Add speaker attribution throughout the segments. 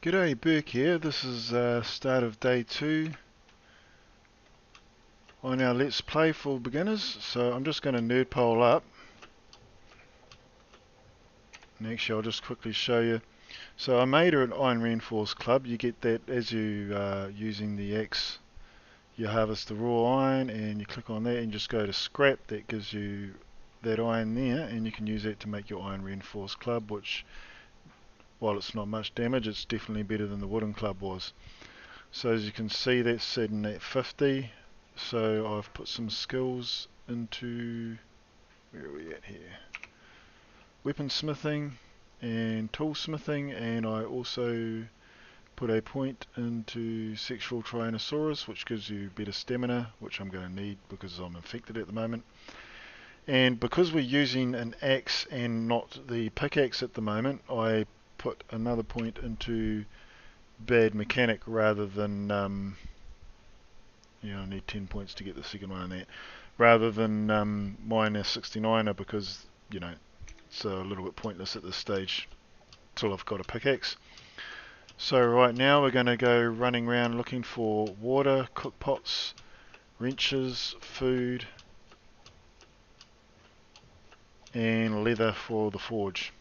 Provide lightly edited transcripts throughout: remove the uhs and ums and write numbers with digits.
Speaker 1: G'day, Burke here. This is start of day 2 on our Let's Play for beginners. So I'm just going to nerd pole up. And actually I'll just quickly show you. So I made her an iron reinforced club. You get that as you using the axe. You harvest the raw iron and you click on that and just go to scrap. That gives you that iron there, and you can use that to make your iron reinforced club, which, while it's not much damage, it's definitely better than the wooden club was. So as you can see, that's sitting at 50. So I've put some skills into, where are we at here? Weaponsmithing and toolsmithing, and I also put a point into sexual Tyrannosaurus, which gives you better stamina, which I'm going to need because I'm infected at the moment. And because we're using an axe and not the pickaxe at the moment, I put another point into bad mechanic rather than I need 10 points to get the second one in that, rather than minus 69er, because it's a little bit pointless at this stage till I've got a pickaxe. So right now we're going to go running around looking for water, cook pots, wrenches, food, and leather for the forge.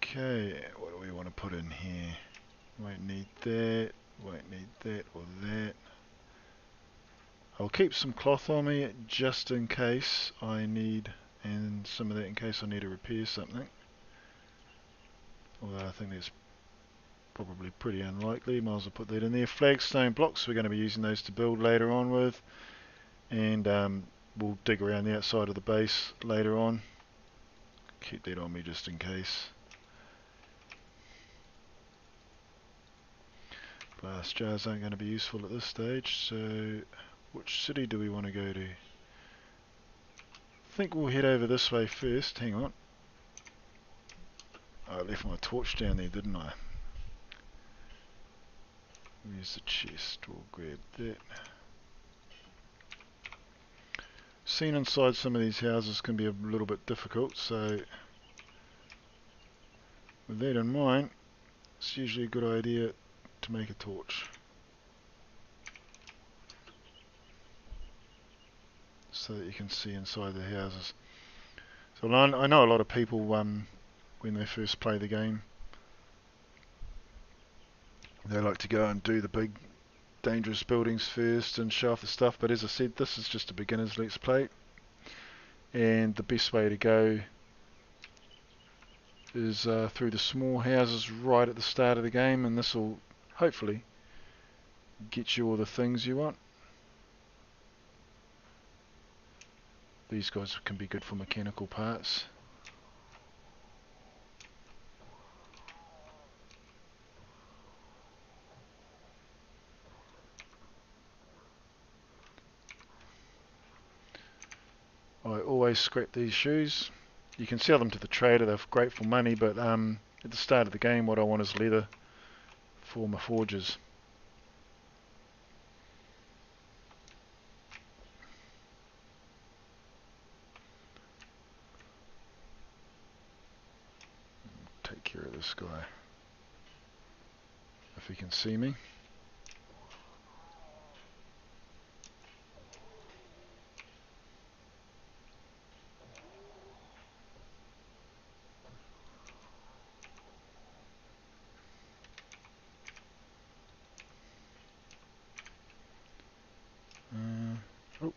Speaker 1: Okay, what do we want to put in here? Won't need that, won't need that or that. I'll keep some cloth on me just in case I need, and some of that in case I need to repair something. Although I think that's probably pretty unlikely, might as well put that in there. Flagstone blocks, we're going to be using those to build later on with, and we'll dig around the outside of the base later on. Keep that on me just in case. Glass jars aren't going to be useful at this stage, so which city do we want to go to? I think we'll head over this way first. Hang on. I left my torch down there, didn't I? Where's the chest? We'll grab that. Seeing inside some of these houses can be a little bit difficult, so with that in mind, it's usually a good idea to make a torch, so that you can see inside the houses. So I know a lot of people, when they first play the game, they like to go and do the big dangerous buildings first and show off the stuff, but as I said, this is just a beginner's Let's Play, and the best way to go is through the small houses right at the start of the game, and this will hopefully get you all the things you want. These guys can be good for mechanical parts. I always scrap these shoes. You can sell them to the trader, they're great for money, but at the start of the game what I want is leather for my forges. Take care of this guy, if he can see me. Oh.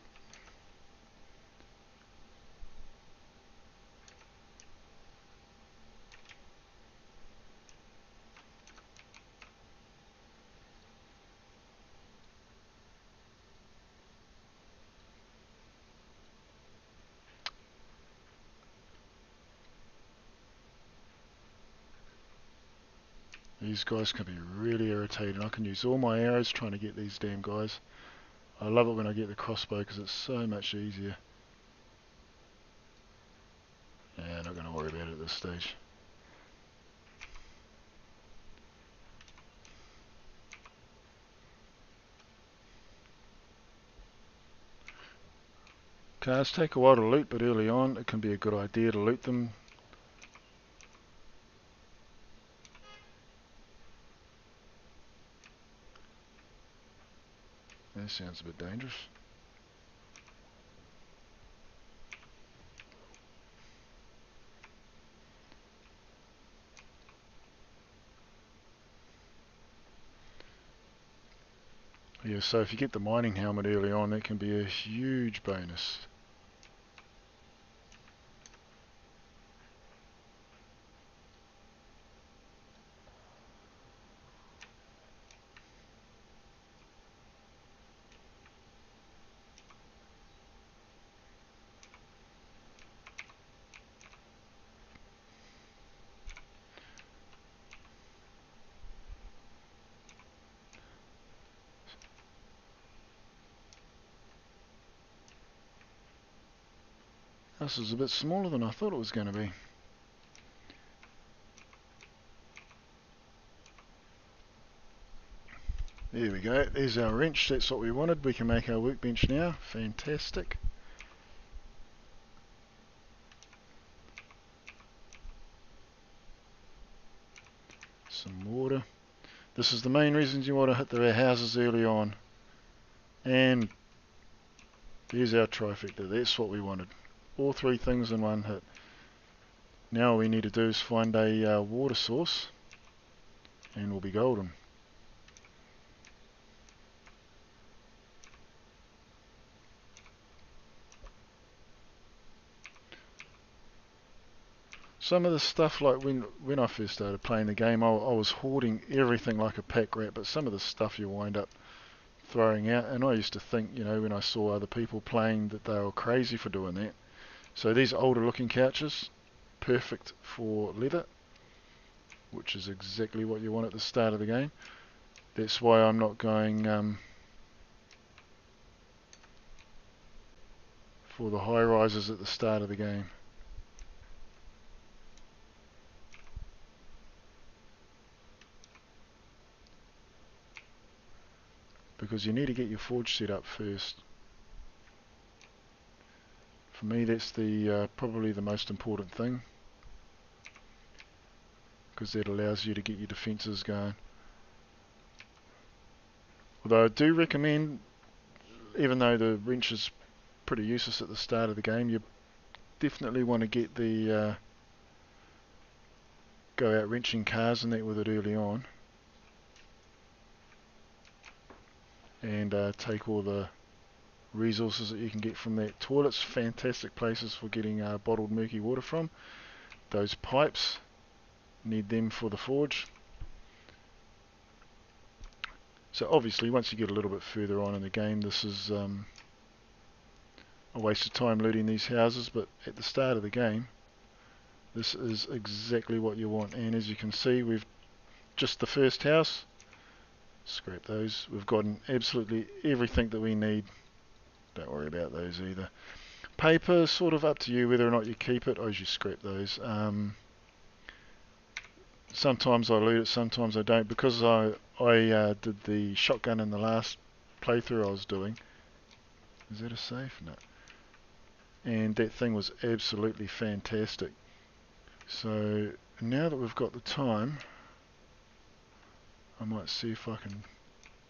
Speaker 1: These guys can be really irritating. I can use all my arrows trying to get these damn guys. I love it when I get the crossbow because it's so much easier. Yeah, not going to worry about it at this stage. Cars take a while to loot, but early on it can be a good idea to loot them. That sounds a bit dangerous. Yeah, so if you get the mining helmet early on, that can be a huge bonus. This is a bit smaller than I thought it was going to be. There we go, there's our wrench, that's what we wanted. We can make our workbench now, fantastic. Some water. This is the main reasons you want to hit the houses early on. And there's our trifecta, that's what we wanted. All three things in one hit. Now all we need to do is find a water source and we'll be golden. Some of the stuff, like when I first started playing the game, I was hoarding everything like a pack rat, but some of the stuff you wind up throwing out, and I used to think, you know, when I saw other people playing, that they were crazy for doing that. So these older looking couches, perfect for leather, which is exactly what you want at the start of the game. That's why I'm not going for the high rises at the start of the game. Because you need to get your forge set up first. For me, that's the probably the most important thing, because that allows you to get your defences going. Although I do recommend, even though the wrench is pretty useless at the start of the game, you definitely want to get the go out wrenching cars and that with it early on, and take all the resources that you can get from that. Toilets, fantastic places for getting bottled murky water from. Those pipes, need them for the forge. So obviously once you get a little bit further on in the game, this is a waste of time looting these houses, but at the start of the game this is exactly what you want. And as you can see, we've just the first house, scrap those, we've gotten absolutely everything that we need. Don't worry about those either. Paper, sort of up to you whether or not you keep it, or as you scrap those. Sometimes I loot it, sometimes I don't, because I did the shotgun in the last playthrough I was doing. Is that a safe? No. And that thing was absolutely fantastic. So now that we've got the time, I might see if I can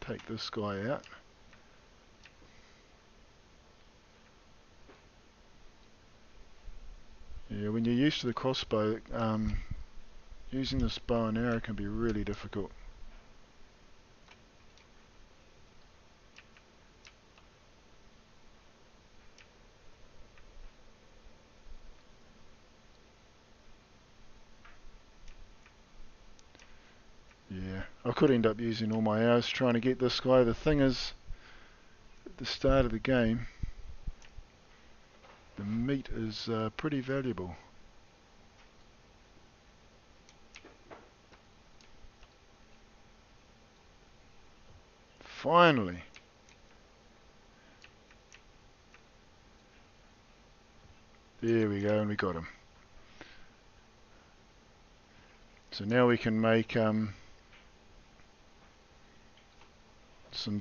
Speaker 1: take this guy out. Yeah, when you're used to the crossbow, using this bow and arrow can be really difficult. Yeah, I could end up using all my arrows trying to get this guy. The thing is, at the start of the game, the meat is pretty valuable. Finally. There we go, and we got him. So now we can make some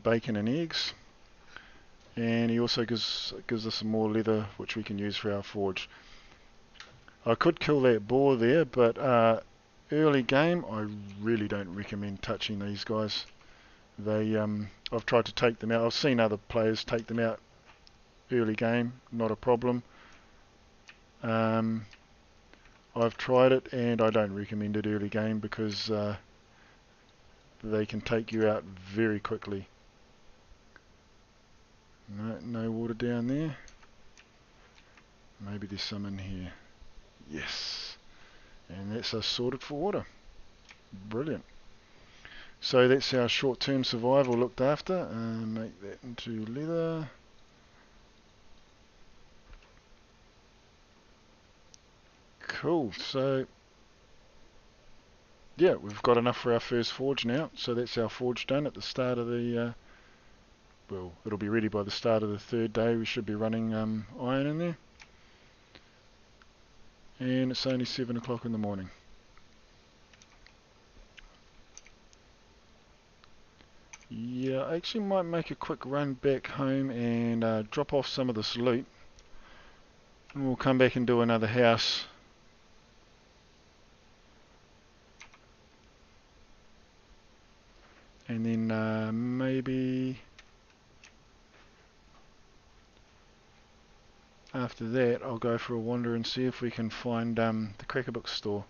Speaker 1: bacon and eggs. and he also gives us some more leather which we can use for our forge. I could kill that boar there, but early game I really don't recommend touching these guys. I've tried to take them out. I've seen other players take them out early game, not a problem. I've tried it and I don't recommend it early game because they can take you out very quickly. No water down there. Maybe there's some in here. Yes. And that's us sorted for water. Brilliant. So that's our short-term survival looked after. Make that into leather. Cool. So yeah, we've got enough for our first forge now. So that's our forge done at the start of the well, it'll be ready by the start of the third day. We should be running iron in there. And it's only 7 o'clock in the morning. Yeah, I actually might make a quick run back home and drop off some of this loot. And we'll come back and do another house. And then maybe after that I'll go for a wander and see if we can find the Cracker Book store.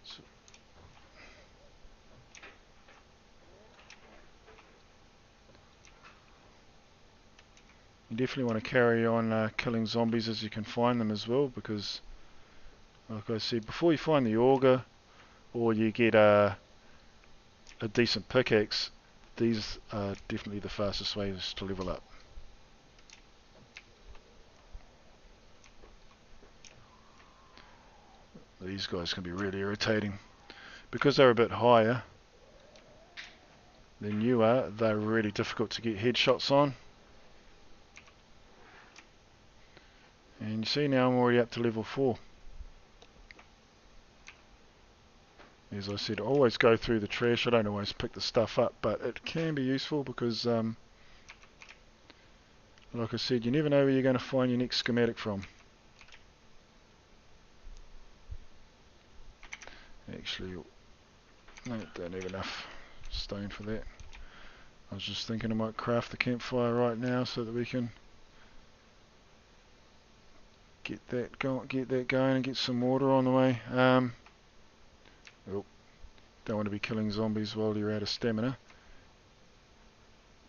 Speaker 1: So you definitely want to carry on killing zombies as you can find them as well, because like I said, before you find the auger or you get a decent pickaxe, these are definitely the fastest ways to level up. These guys can be really irritating. Because they're a bit higher than you are, they're really difficult to get headshots on. And you see now I'm already up to level 4. As I said, I always go through the trash. I don't always pick the stuff up, but it can be useful because like I said, you never know where you're going to find your next schematic from. Actually, no, don't have enough stone for that. I was just thinking I might craft the campfire right now so that we can get that going and get some water on the way. Oh, don't want to be killing zombies while you're out of stamina.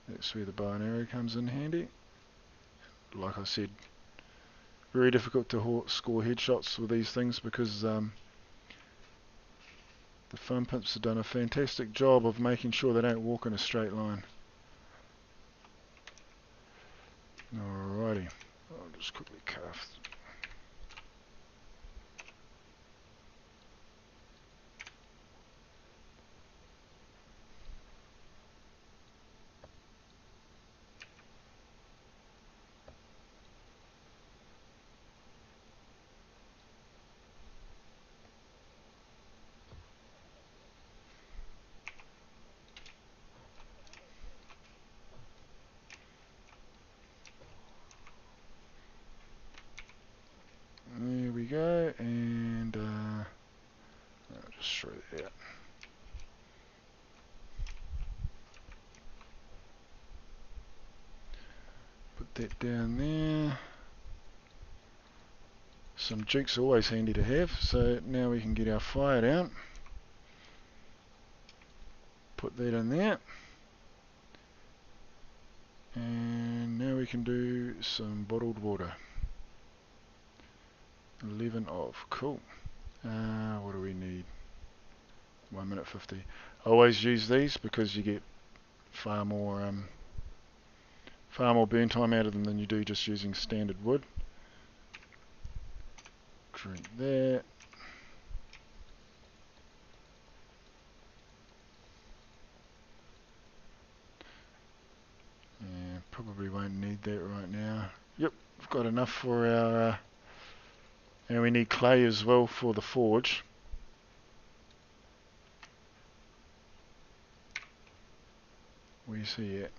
Speaker 1: That's where the bow and arrow comes in handy. Like I said, very difficult to score headshots with these things because the fun pimps have done a fantastic job of making sure they don't walk in a straight line. Alrighty, I'll just quickly craft. There we go, and I'll just throw that out. Put that down there. Some jukes are always handy to have, so now we can get our fire down. Put that in there. And now we can do some bottled water. 11 of, cool. What do we need? 1 minute 50. I always use these because you get far more burn time out of them than you do just using standard wood. Drink that. Yeah, probably won't need that right now. Yep, we've got enough for our and we need clay as well for the forge. Where's he at?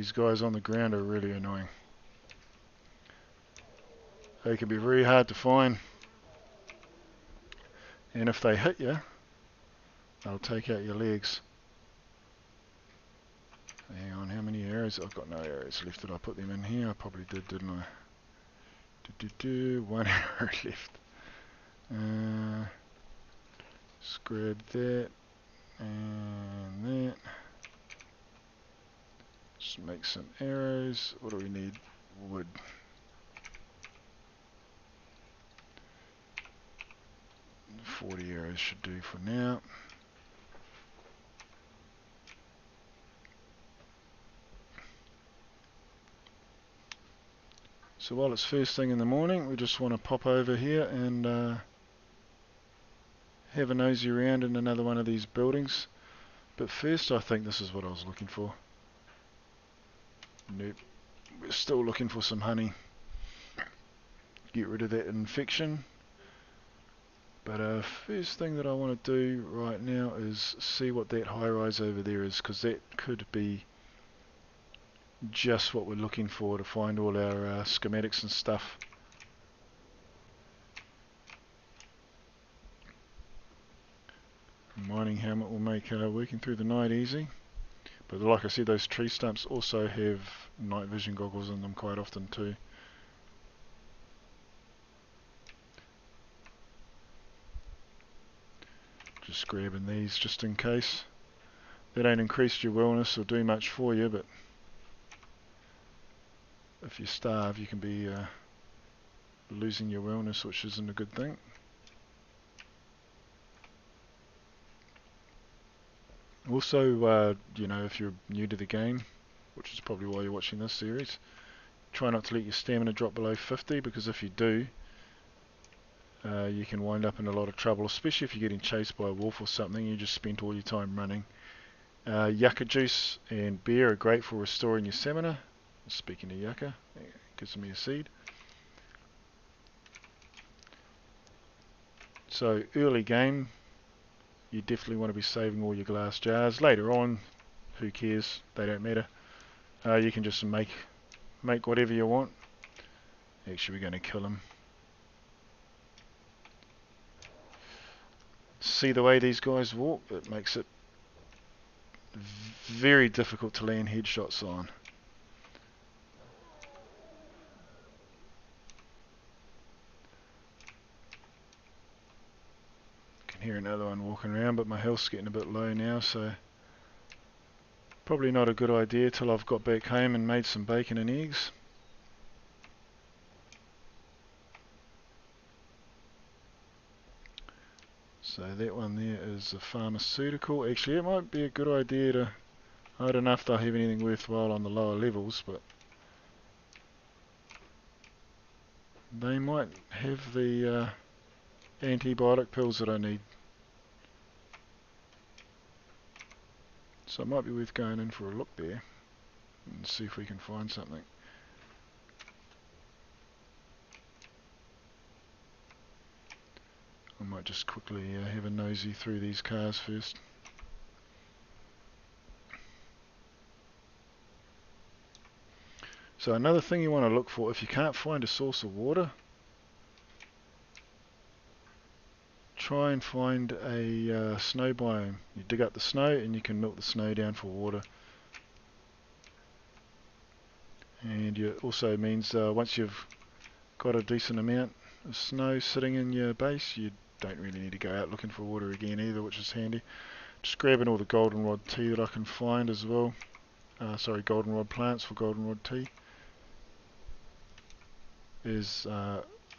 Speaker 1: these guys on the ground are really annoying. They can be very hard to find, and if they hit you, they'll take out your legs. Hang on, how many arrows? I've got no arrows left. Did I put them in here? I probably did, didn't I? One arrow left. Let's grab that and that. Just make some arrows. What do we need? Wood. .40 arrows should do for now. So while it's first thing in the morning, we just want to pop over here and have a nosy around in another one of these buildings. But first, I think this is what I was looking for. Nope. We're still looking for some honey. Get rid of that infection. But first thing that I want to do right now is see what that high rise over there is, because that could be just what we're looking for to find all our schematics and stuff. Mining helmet will make working through the night easy, but like I said, those tree stumps also have night vision goggles in them quite often too. Just grabbing these just in case. They don't increase your wellness or do much for you, but if you starve, you can be losing your wellness, which isn't a good thing. Also, you know, if you're new to the game, which is probably why you're watching this series, try not to let your stamina drop below 50, because if you do, you can wind up in a lot of trouble, especially if you're getting chased by a wolf or something. You just spent all your time running. Yucca juice and beer are great for restoring your stamina. Speaking of yucca, it gives me a seed. So early game, you definitely want to be saving all your glass jars. Later on, who cares? They don't matter. You can just make whatever you want. Actually, we're going to kill him. See the way these guys walk? It makes it very difficult to land headshots on. Can hear another one walking around, but my health's getting a bit low now, so probably not a good idea till I've got back home and made some bacon and eggs. So that one there is a pharmaceutical. Actually, it might be a good idea to... I don't know if they'll have anything worthwhile on the lower levels, but they might have the antibiotic pills that I need. So it might be worth going in for a look there and see if we can find something. I might just quickly have a nosy through these cars first. So another thing you want to look for, if you can't find a source of water, try and find a snow biome. You dig up the snow and you can melt the snow down for water. And it also means once you've got a decent amount of snow sitting in your base, you don't really need to go out looking for water again either, which is handy. Just grabbing all the goldenrod tea that I can find as well. Sorry, goldenrod plants for goldenrod tea. They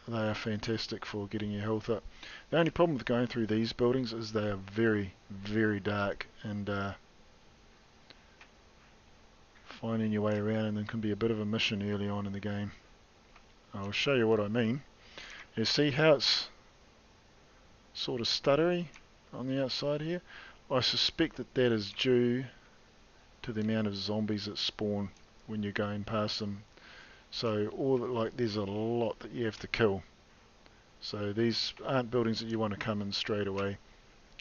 Speaker 1: are fantastic for getting your health up. The only problem with going through these buildings is they are very, very dark, and finding your way around in them can be a bit of a mission early on in the game. I'll show you what I mean. You see how it's sort of stuttery on the outside here? I suspect that that is due to the amount of zombies that spawn when you're going past them. So there's a lot that you have to kill. So these aren't buildings that you want to come in straight away.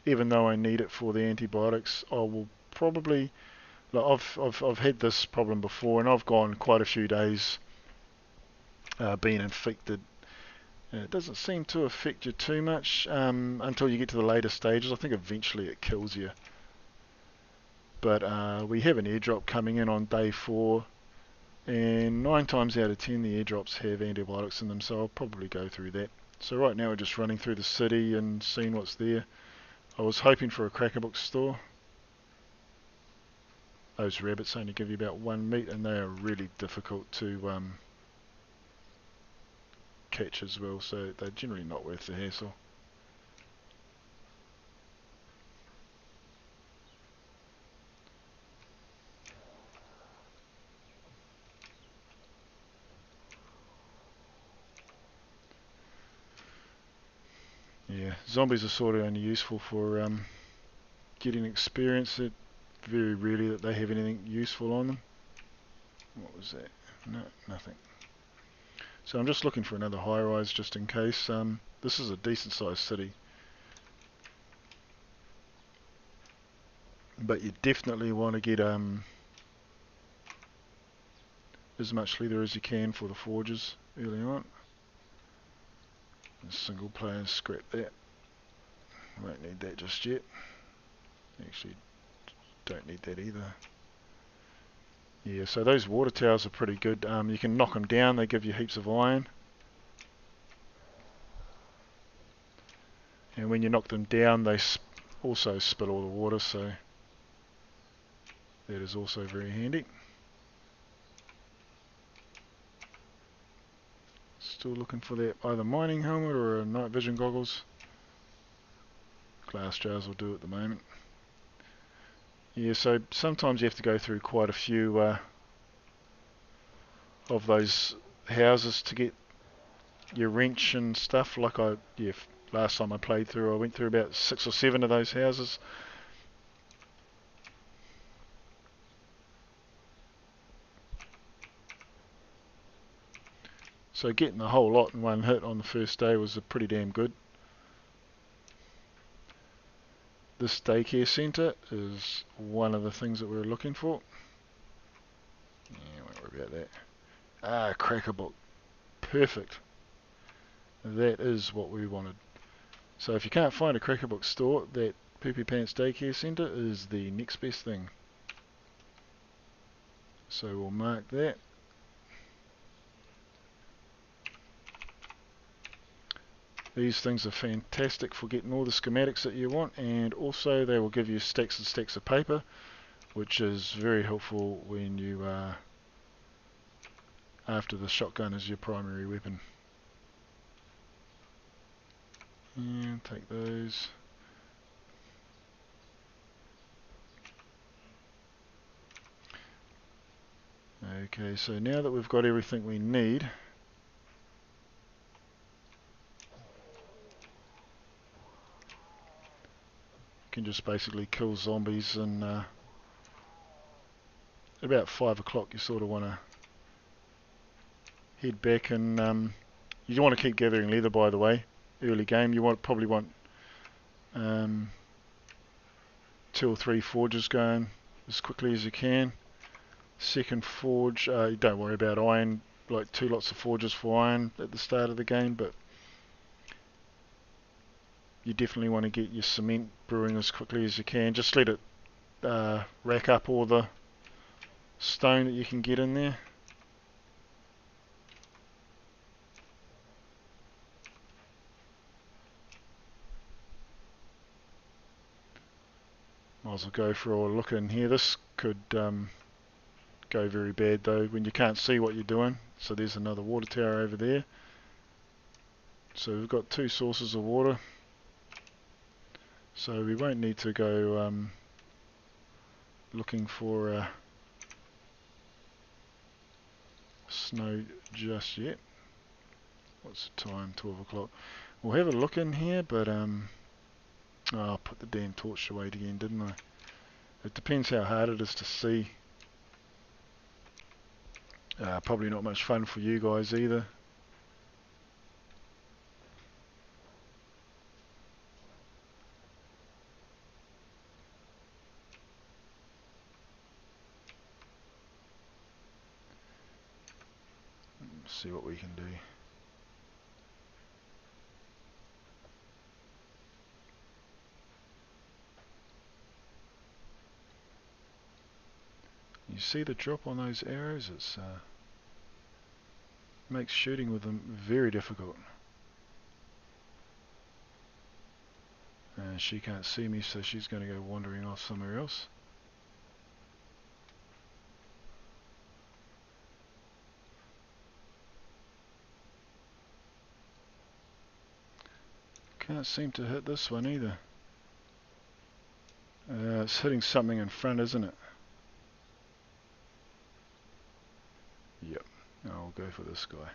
Speaker 1: Even though I need it for the antibiotics, I will probably Like I've had this problem before, and I've gone quite a few days being infected. It doesn't seem to affect you too much until you get to the later stages. I think eventually it kills you. But we have an airdrop coming in on day 4, and 9 times out of 10 the airdrops have antibiotics in them, so I'll probably go through that. So right now we're just running through the city and seeing what's there. I was hoping for a cracker book store. Those rabbits only give you about 1 meat, and they are really difficult to catch as well, so they're generally not worth the hassle. Yeah, zombies are sort of only useful for getting experience. It's very rarely that they have anything useful on them. What was that? No, nothing. So I'm just looking for another high-rise just in case. This is a decent sized city, but you definitely want to get as much leather as you can for the forges early on. Single player, scrap that. Won't need that just yet. Actually, don't need that either. Yeah, so those water towers are pretty good. You can knock them down, they give you heaps of iron. And when you knock them down, they also spit all the water, so that is also very handy. Still looking for that either mining helmet or a night vision goggles. Glass jars will do at the moment. Yeah, so sometimes you have to go through quite a few of those houses to get your wrench and stuff. Like last time I played through, I went through about 6 or 7 of those houses. So getting the whole lot in one hit on the first day was pretty damn good. This daycare centre is one of the things that we were looking for. Yeah, won't worry about that. Ah, cracker book. Perfect. That is what we wanted. So if you can't find a cracker book store, that Poopy Pants Daycare Centre is the next best thing. So we'll mark that. These things are fantastic for getting all the schematics that you want, and also they will give you stacks and stacks of paper, which is very helpful when you are after the shotgun is your primary weapon. And take those. Okay, so now that we've got everything we need, you can just basically kill zombies, and about 5 o'clock you sort of want to head back, and you don't want to keep gathering leather, by the way. Early game, you probably want 2 or 3 forges going as quickly as you can. Second forge, you don't worry about iron, like 2 lots of forges for iron at the start of the game, but you definitely want to get your cement brewing as quickly as you can. Just let it rack up all the stone that you can get in there. Might as well go for a look in here. This could go very bad though when you can't see what you're doing. So there's another water tower over there. So we've got 2 sources of water. So we won't need to go looking for snow just yet. What's the time? 12 o'clock. We'll have a look in here, but oh, I put the damn torch away again, didn't I? It depends how hard it is to see. Probably not much fun for you guys either. see what we can do. You see the drop on those arrows? It's makes shooting with them very difficult. She can't see me, so she's going to go wandering off somewhere else. Can't seem to hit this one either. It's hitting something in front, isn't it? Yep. I'll go for this guy.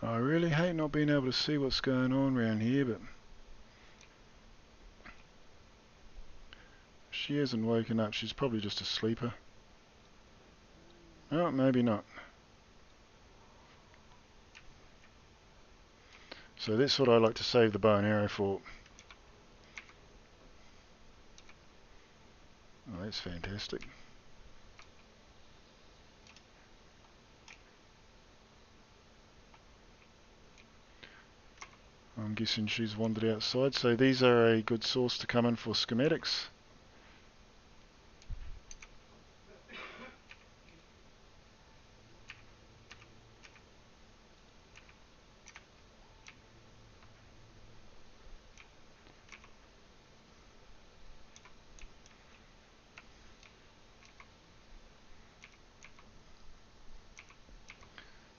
Speaker 1: I really hate not being able to see what's going on around here, but she hasn't woken up. She's probably just a sleeper. Oh, maybe not. So that's what I like to save the bow and arrow for. Oh, that's fantastic. I'm guessing she's wandered outside, so these are a good source to come in for schematics.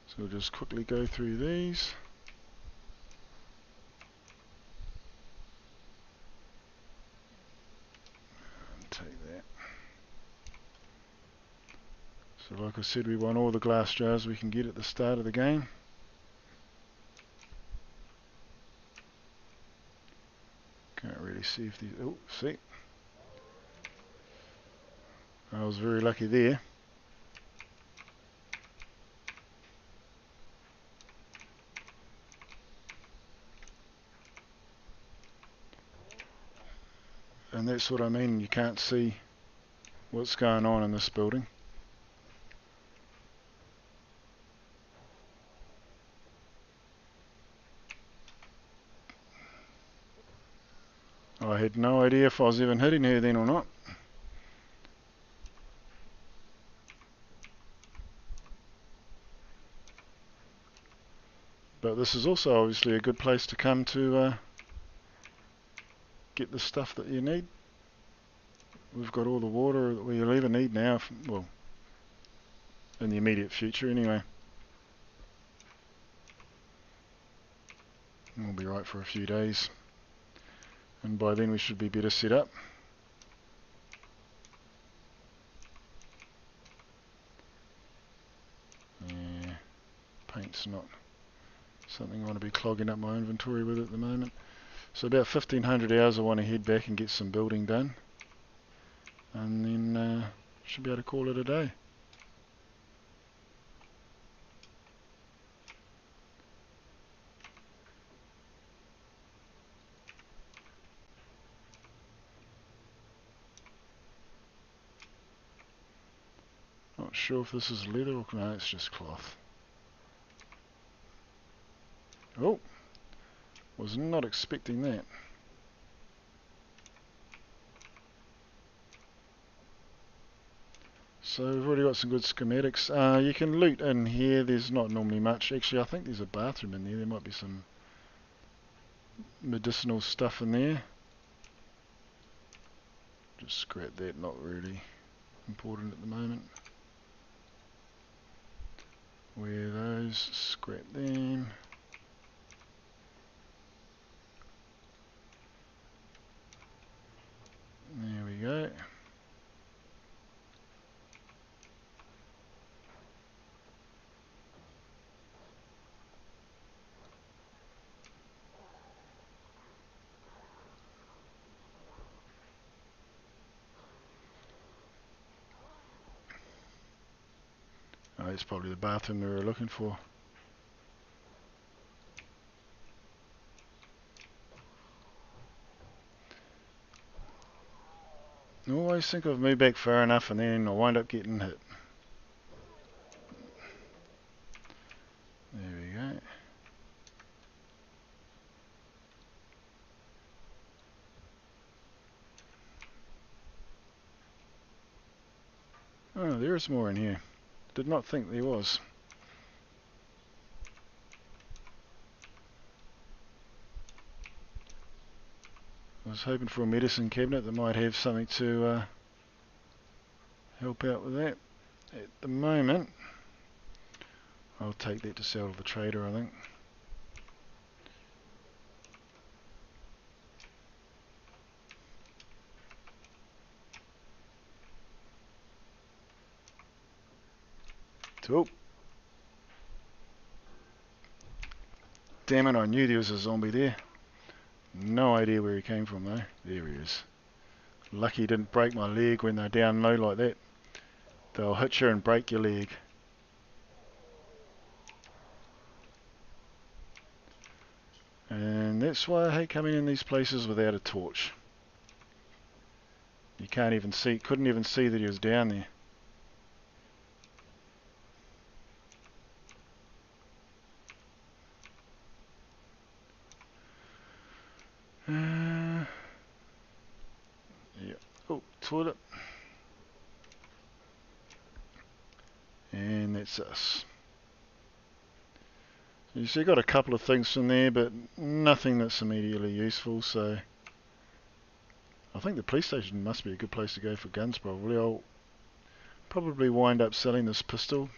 Speaker 1: So we'll just quickly go through these. And take that. So like I said, we want all the glass jars we can get at the start of the game. Can't really see if these... Oh, see. I was very lucky there. And that's what I mean, you can't see what's going on in this building. I had no idea if I was even hitting her then or not. But this is also obviously a good place to come to get the stuff that you need. We've got all the water that we'll ever need now, well, in the immediate future anyway. We'll be right for a few days, and by then we should be better set up. Yeah, paint's not something I want to be clogging up my inventory with at the moment. So about 1500 hours I want to head back and get some building done, and then should be able to call it a day. Not sure if this is leather or no, it's just cloth. Oh, was not expecting that. So we've already got some good schematics. You can loot in here. There's not normally much. Actually, I think there's a bathroom in there. There might be some medicinal stuff in there. Just scrap that, not really important at the moment. Wear those, scrap them. There we go. That's probably the bathroom we were looking for. I always think I've moved back far enough and then I wind up getting hit. There we go. Oh, there is more in here. Did not think there was. I was hoping for a medicine cabinet that might have something to help out with that. At the moment, I'll take that to sell to the trader, I think. Oh. Damn it, I knew there was a zombie there. No idea where he came from though. There he is. Lucky he didn't break my leg when they're down low like that. They'll hit you and break your leg. And that's why I hate coming in these places without a torch. You can't even see, couldn't even see that he was down there. Yeah. Oh, toilet. And that's us. You see, got a couple of things from there, but nothing that's immediately useful, so I think the police station must be a good place to go for guns probably. I'll probably wind up selling this pistol.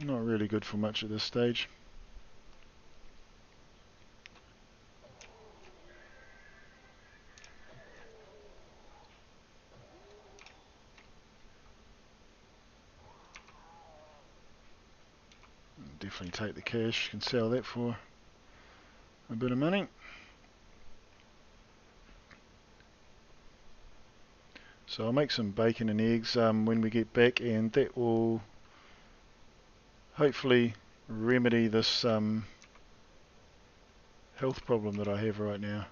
Speaker 1: Not really good for much at this stage. Definitely take the cash, can sell that for a bit of money. So I'll make some bacon and eggs when we get back, and that will hopefully remedy this health problem that I have right now.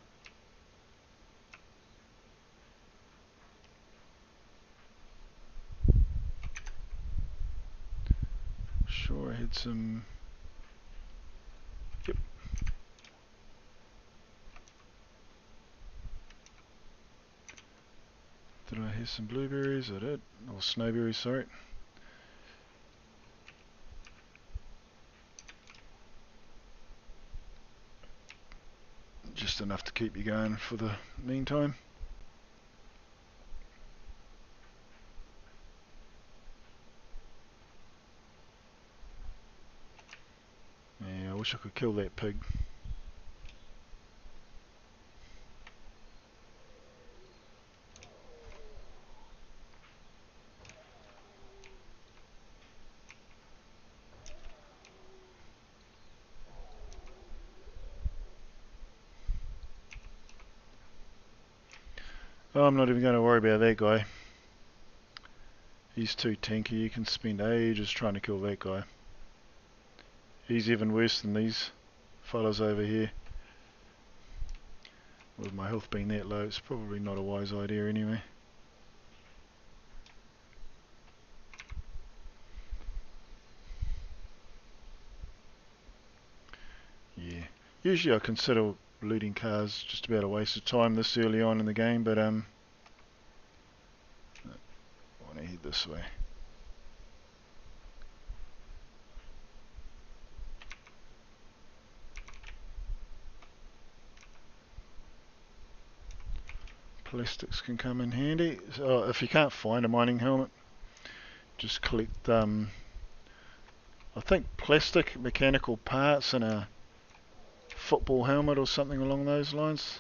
Speaker 1: Sure, I had some... Yep. Did I have some blueberries? I did. Or snowberries, sorry. Just enough to keep you going for the meantime. Yeah, I wish I could kill that pig. Oh, I'm not even going to worry about that guy. He's too tanky, you can spend ages trying to kill that guy. He's even worse than these fellas over here. With my health being that low, it's probably not a wise idea anyway. Yeah, usually I consider looting cars just about a waste of time this early on in the game, but I want to head this way. Plastics can come in handy. So if you can't find a mining helmet, just collect I think plastic mechanical parts and a football helmet or something along those lines.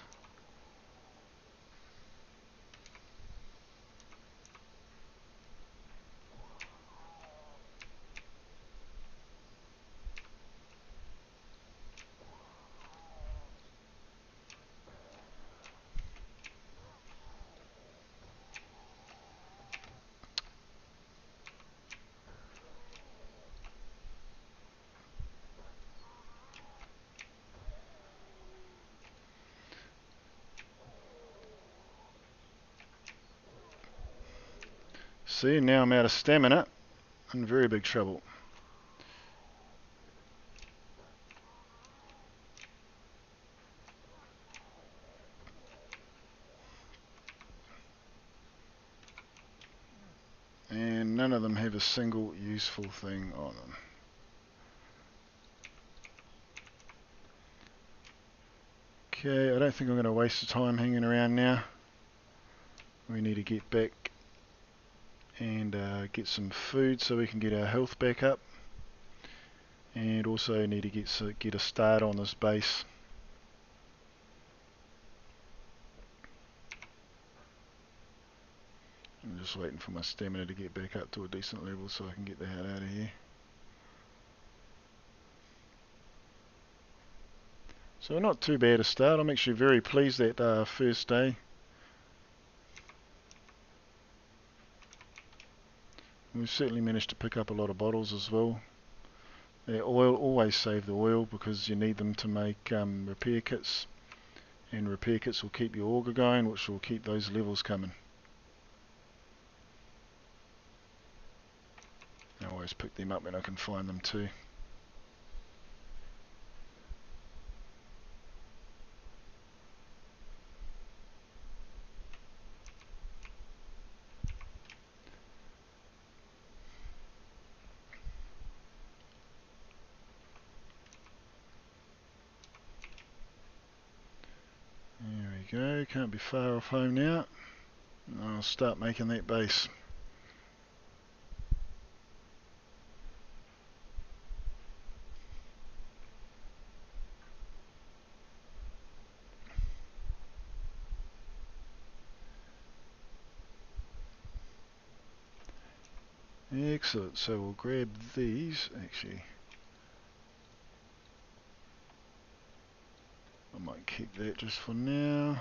Speaker 1: See, now I'm out of stamina. I'm in very big trouble. And none of them have a single useful thing on them. Okay, I don't think I'm going to waste the time hanging around now. We need to get back and get some food so we can get our health back up. And also need to get a start on this base. I'm just waiting for my stamina to get back up to a decent level so I can get the hell out of here. So not too bad a start. I'm actually very pleased that first day. We've certainly managed to pick up a lot of bottles as well. Oil, always save the oil because you need them to make repair kits. And repair kits will keep your auger going, which will keep those levels coming. I always pick them up when I can find them too. There we go, can't be far off home now. I'll start making that base. Excellent, so we'll grab these, actually. I might keep that just for now.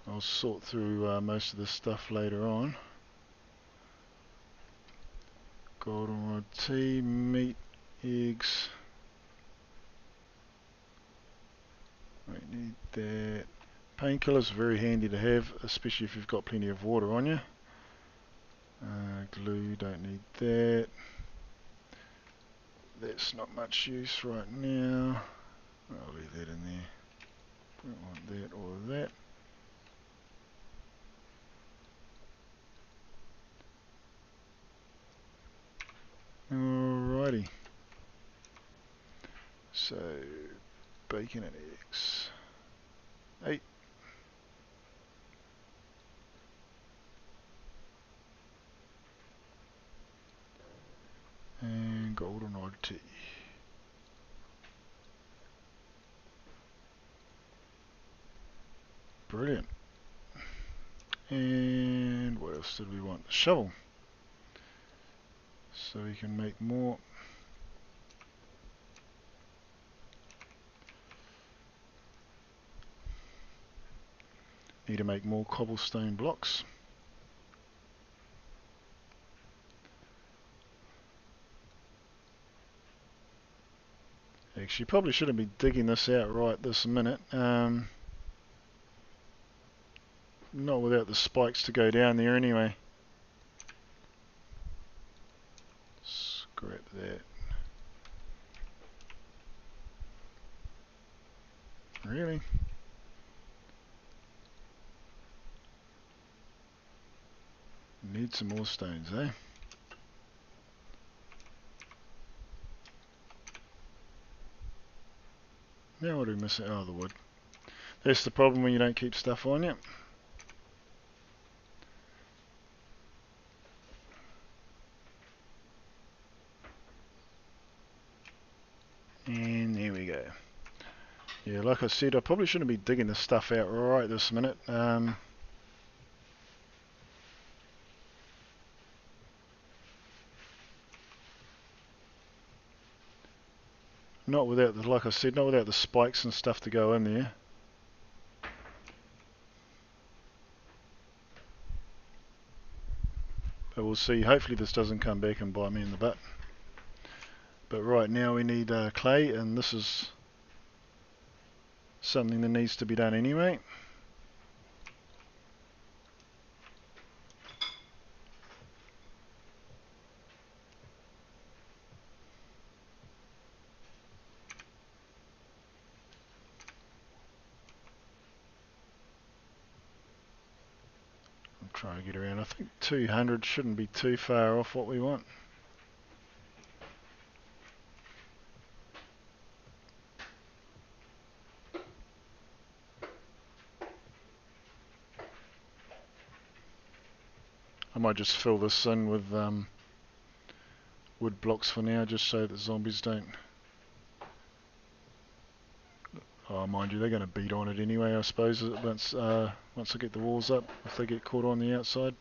Speaker 1: I'll sort through most of this stuff later on. Goldenrod tea, meat, eggs. Won't need that. Painkillers are very handy to have, especially if you've got plenty of water on you. Glue, don't need that. That's not much use right now. I'll leave that in there. Don't want that or that. Alrighty. So, bacon and eggs. 8. And goldenrod tea. Brilliant. And what else did we want? A shovel. So we can make more. Need to make more cobblestone blocks. Actually, probably shouldn't be digging this out right this minute. Not without the spikes to go down there anyway. Scrap that. Really? Need some more stones, eh? Now what do we miss? Oh, the wood. That's the problem when you don't keep stuff on you. And there we go. Yeah, like I said, I probably shouldn't be digging this stuff out right this minute. Not without the, like I said, not without the spikes and stuff to go in there. But we'll see. Hopefully this doesn't come back and bite me in the butt. But right now we need clay, and this is something that needs to be done anyway. try and get around. I think 200 shouldn't be too far off what we want. I might just fill this in with wood blocks for now, just so that zombies don't... Oh, mind you, they're going to beat on it anyway, I suppose, once I get the walls up, if they get caught on the outside.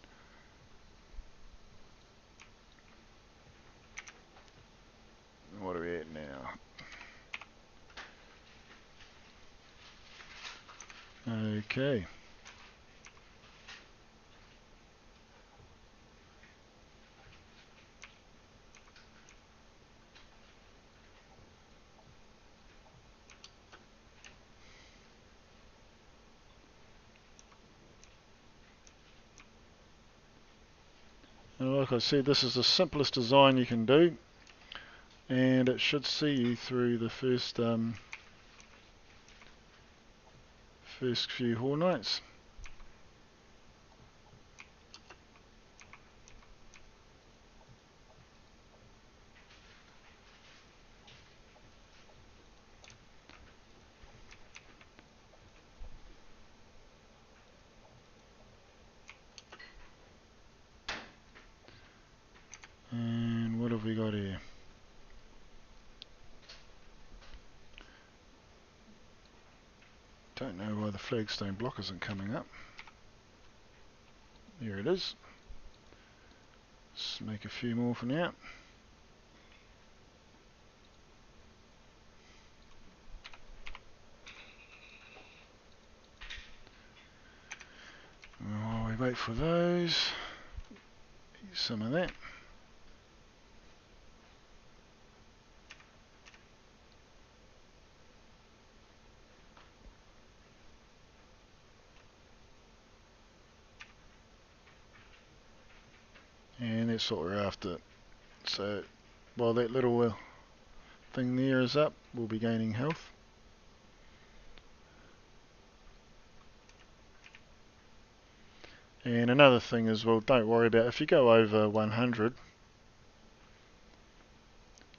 Speaker 1: What are we at now? Okay. And like I said, this is the simplest design you can do, and it should see you through the first few horde nights. And what have we got here? Don't know why the flagstone block isn't coming up. Here it is. Let's make a few more for now. While we wait for those, eat some of that. And that's what we're after. So while that little thing there is up, we'll be gaining health. And another thing as well, don't worry about if you go over 100,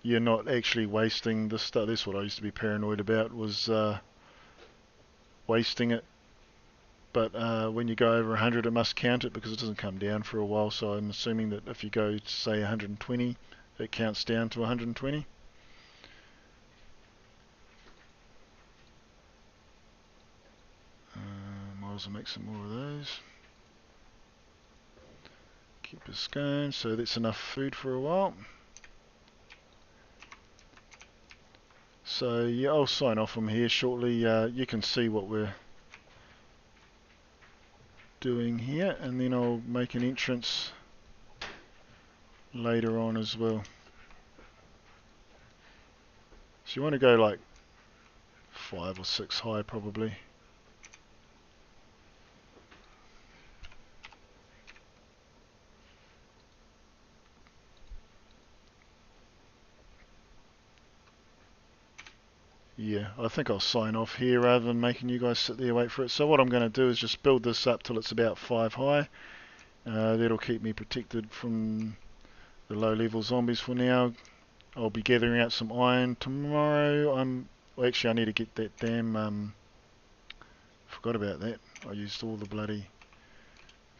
Speaker 1: you're not actually wasting the stuff. That's what I used to be paranoid about, was wasting it. But when you go over 100, it must count it because it doesn't come down for a while. So I'm assuming that if you go to say 120, it counts down to 120. Might as well make some more of those. Keep us going. So that's enough food for a while. So yeah, I'll sign off from here shortly. You can see what we're doing here, and then I'll make an entrance later on as well. So you want to go like 5 or 6 high probably. Yeah, I think I'll sign off here rather than making you guys sit there and wait for it. So what I'm going to do is just build this up till it's about 5 high. That'll keep me protected from the low level zombies for now. I'll be gathering out some iron tomorrow. Well, actually I need to get that damn forgot about that. I used all the bloody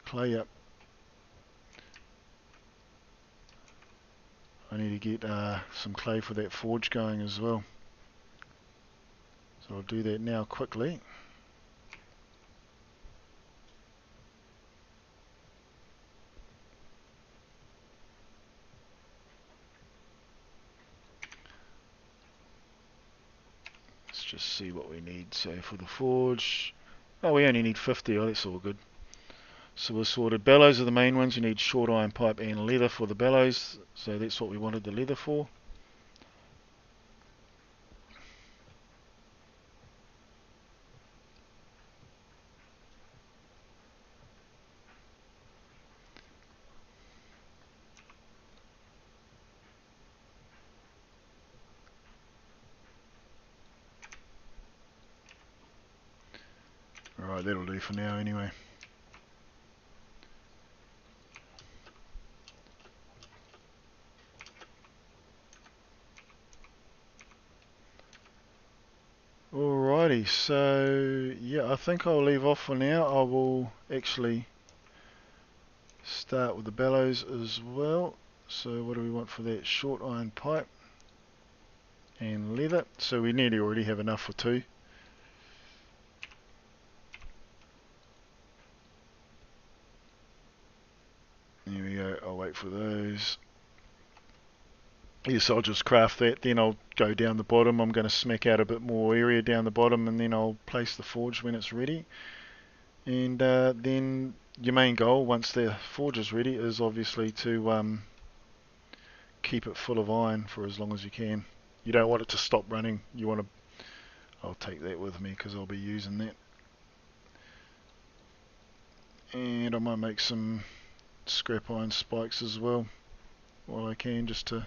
Speaker 1: clay up. I need to get some clay for that forge going as well. So I'll do that now quickly. Let's just see what we need. So for the forge, oh, we only need 50. Oh, that's all good. So we're sorted. Bellows are the main ones. You need short iron pipe and leather for the bellows. So that's what we wanted the leather for. Alright, that'll do for now anyway. Alrighty, so yeah, I think I'll leave off for now. I will actually start with the bellows as well. So what do we want for that? Short iron pipe and leather. So we nearly already have enough for 2. There we go, I'll wait for those. Yes, I'll just craft that, then I'll go down the bottom. I'm going to smack out a bit more area down the bottom, and then I'll place the forge when it's ready. And then your main goal, once the forge is ready, is obviously to keep it full of iron for as long as you can. You don't want it to stop running. You want to... I'll take that with me because I'll be using that. And I might make some scrap iron spikes as well while I can, just to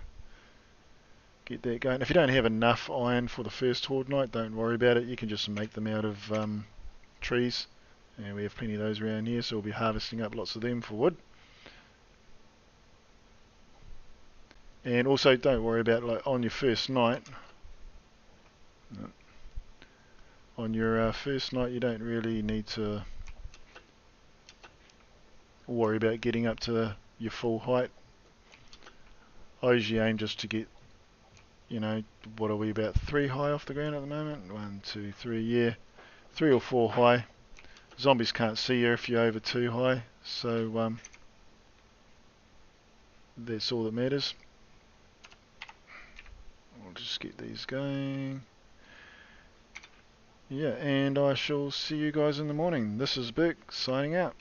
Speaker 1: get that going. If you don't have enough iron for the first horde night, don't worry about it. You can just make them out of trees, and we have plenty of those around here, so we'll be harvesting up lots of them for wood. And also don't worry about, like, on your first night, you don't really need to worry about getting up to your full height. I usually aim just to get, you know, what are we, about 3 high off the ground at the moment? 1, 2, 3, yeah, 3 or 4 high. Zombies can't see you if you're over 2 high, so that's all that matters. I'll just get these going. Yeah, and I shall see you guys in the morning. This is Burke, signing out.